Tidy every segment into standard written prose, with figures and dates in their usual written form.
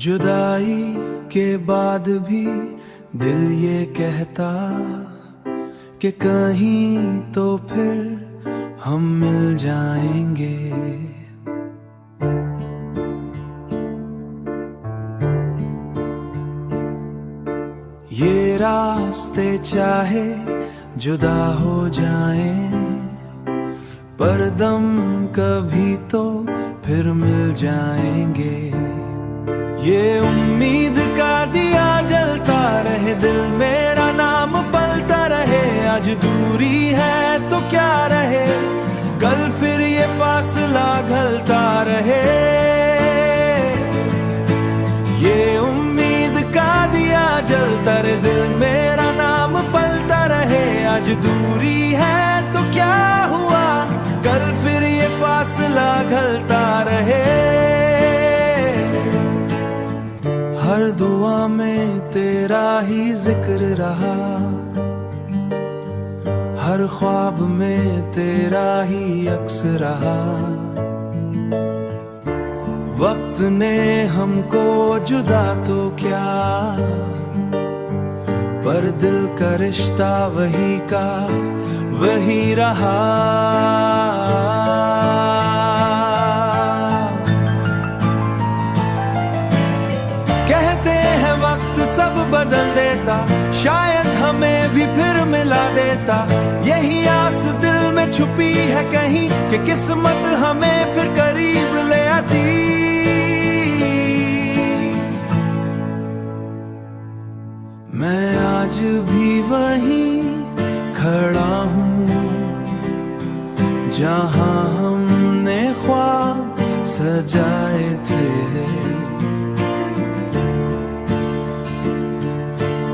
जुदाई के बाद भी दिल ये कहता कि कहीं तो फिर हम मिल जाएंगे। ये रास्ते चाहे जुदा हो जाएं, पर दम कभी तो फिर मिल जाएंगे। ये उम्मीद का दिया जलता रहे, दिल मेरा नाम पलता रहे। आज दूरी है तो क्या रहे, कल फिर ये फासला घलता रहे। ये उम्मीद का दिया जलता रहे, दिल मेरा नाम पलता रहे। आज दूरी है तो क्या हुआ, कल फिर ये फासला घलता रहे। हर दुआ में तेरा ही जिक्र रहा, हर ख्वाब में तेरा ही अक्स रहा। वक्त ने हमको जुदा तो क्या, पर दिल का रिश्ता वही का वही रहा। कहते हैं वक्त सब बदल देता, शायद हमें भी फिर मिला देता। यही आस दिल में छुपी है कहीं कि किस्मत हमें फिर करीब ले आती। मैं आज भी वहीं खड़ा हूँ जहाँ हमने ख्वाब सजाए थे।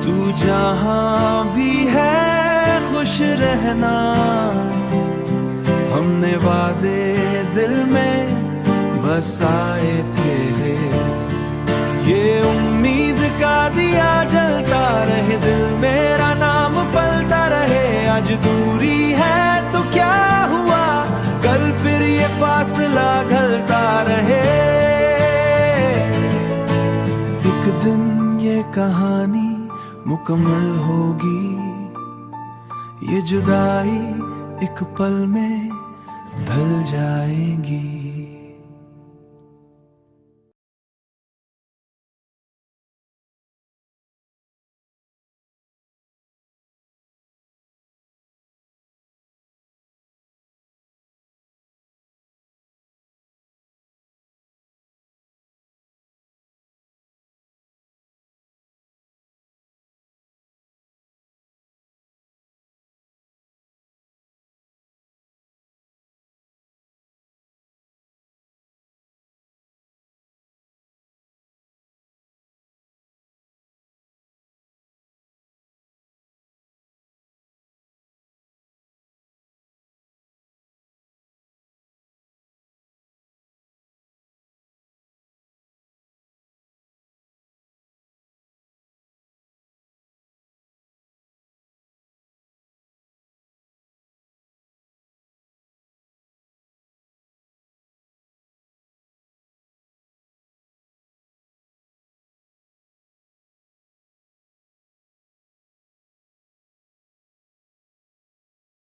तू जहाँ भी है खुश रहना, हमने वादे दिल में बसाए थे। ये उम्मीद का दिया जलता रहे, दिल मेरा नाम पलता रहे। आज दूरी है तो क्या हुआ, कल फिर ये फासला घलता रहे। एक दिन ये कहानी मुकम्मल होगी, ये जुदाई एक पल में ढल जाएगी।